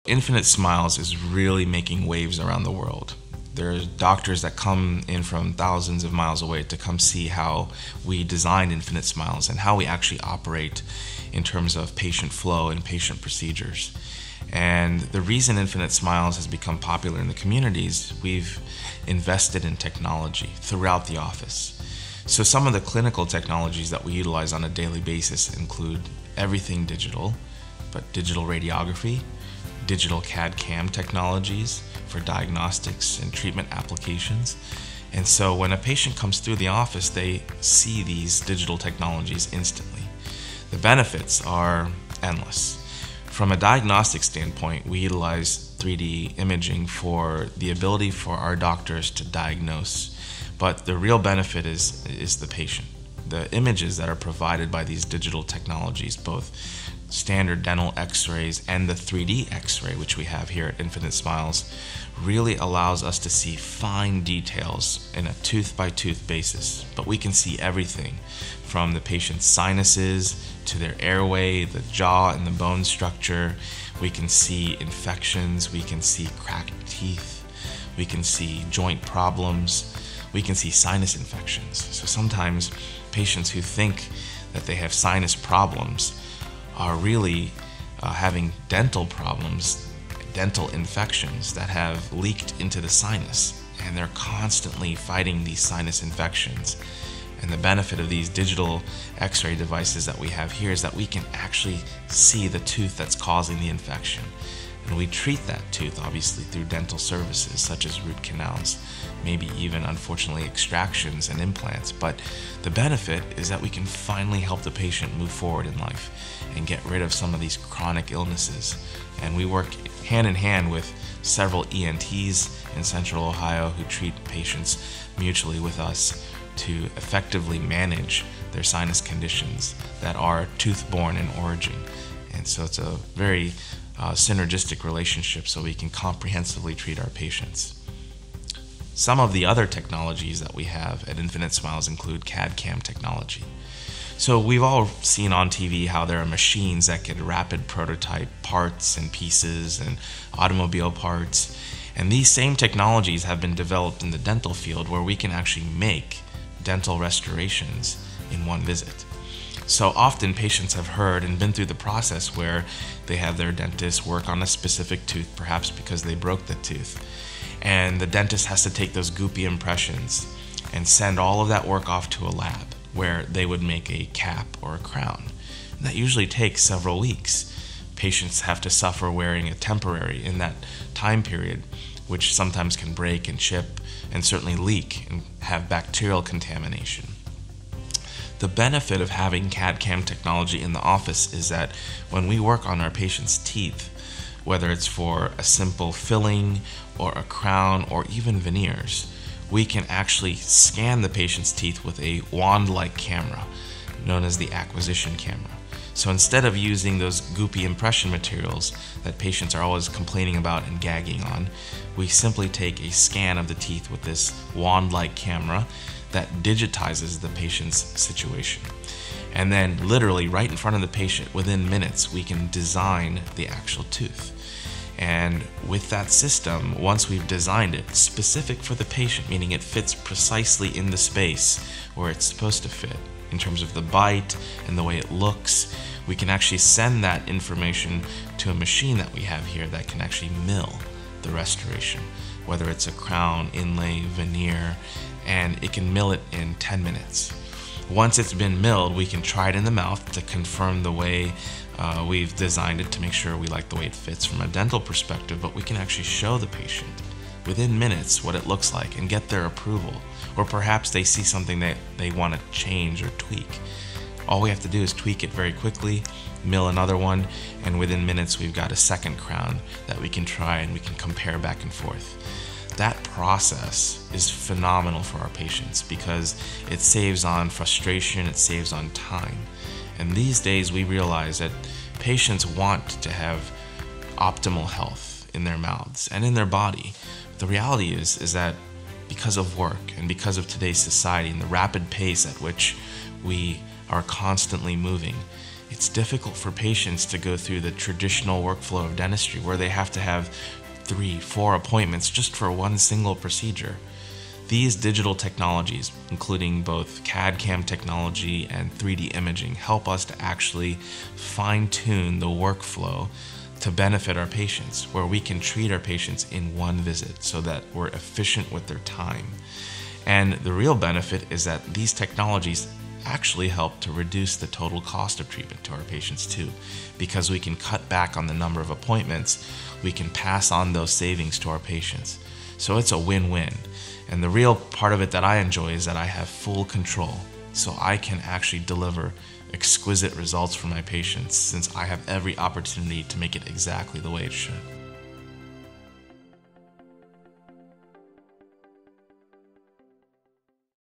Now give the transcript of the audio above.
Infinite Smiles is really making waves around the world. There are doctors that come in from thousands of miles away to come see how we design Infinite Smiles and how we actually operate in terms of patient flow and patient procedures. And the reason Infinite Smiles has become popular in the communities, we've invested in technology throughout the office. So some of the clinical technologies that we utilize on a daily basis include everything digital, but digital radiography, digital CAD/CAM technologies for diagnostics and treatment applications. And so when a patient comes through the office, they see these digital technologies instantly. The benefits are endless. From a diagnostic standpoint, we utilize 3D imaging for the ability for our doctors to diagnose, but the real benefit is the patient. The images that are provided by these digital technologies, both standard dental x-rays and the 3D x-ray, which we have here at Infinite Smiles, really allows us to see fine details in a tooth-by-tooth basis. But we can see everything from the patient's sinuses to their airway, the jaw and the bone structure. We can see infections, we can see cracked teeth, we can see joint problems, we can see sinus infections. So sometimes patients who think that they have sinus problems are really having dental problems, dental infections that have leaked into the sinus, and they're constantly fighting these sinus infections. And the benefit of these digital x-ray devices that we have here is that we can actually see the tooth that's causing the infection. And we treat that tooth obviously through dental services such as root canals, maybe even unfortunately extractions and implants. But the benefit is that we can finally help the patient move forward in life and get rid of some of these chronic illnesses. And we work hand in hand with several ENTs in Central Ohio who treat patients mutually with us to effectively manage their sinus conditions that are tooth-borne in origin. And so it's a very synergistic relationship so we can comprehensively treat our patients. Some of the other technologies that we have at Infinite Smiles include CAD/CAM technology. So we've all seen on TV how there are machines that can rapid prototype parts and pieces and automobile parts. And these same technologies have been developed in the dental field where we can actually make dental restorations in one visit. So often patients have heard and been through the process where they have their dentist work on a specific tooth, perhaps because they broke the tooth. And the dentist has to take those goopy impressions and send all of that work off to a lab where they would make a cap or a crown. And that usually takes several weeks. Patients have to suffer wearing a temporary in that time period, which sometimes can break and chip and certainly leak and have bacterial contamination. The benefit of having CAD/CAM technology in the office is that when we work on our patient's teeth, whether it's for a simple filling or a crown or even veneers, we can actually scan the patient's teeth with a wand-like camera known as the acquisition camera. So instead of using those goopy impression materials that patients are always complaining about and gagging on, we simply take a scan of the teeth with this wand-like camera that digitizes the patient's situation. And then literally right in front of the patient, within minutes, we can design the actual tooth. And with that system, once we've designed it specific for the patient, meaning it fits precisely in the space where it's supposed to fit, in terms of the bite and the way it looks, we can actually send that information to a machine that we have here that can actually mill the restoration, whether it's a crown, inlay, veneer, and it can mill it in 10 minutes. Once it's been milled, we can try it in the mouth to confirm the way we've designed it to make sure we like the way it fits from a dental perspective, but we can actually show the patient within minutes what it looks like and get their approval. Or perhaps they see something that they want to change or tweak. All we have to do is tweak it very quickly, mill another one, and within minutes we've got a second crown that we can try and we can compare back and forth. That process is phenomenal for our patients because it saves on frustration, it saves on time. And these days we realize that patients want to have optimal health in their mouths and in their body. The reality is that because of work and because of today's society and the rapid pace at which we are constantly moving, It's difficult for patients to go through the traditional workflow of dentistry where they have to have 3-4 appointments just for one single procedure. These digital technologies, including both CAD/CAM technology and 3D imaging, help us to actually fine-tune the workflow to benefit our patients, where we can treat our patients in one visit so that we're efficient with their time. And the real benefit is that these technologies actually help to reduce the total cost of treatment to our patients too, because we can cut back on the number of appointments, we can pass on those savings to our patients. So it's a win-win. And the real part of it that I enjoy is that I have full control. So I can actually deliver exquisite results for my patients since I have every opportunity to make it exactly the way it should.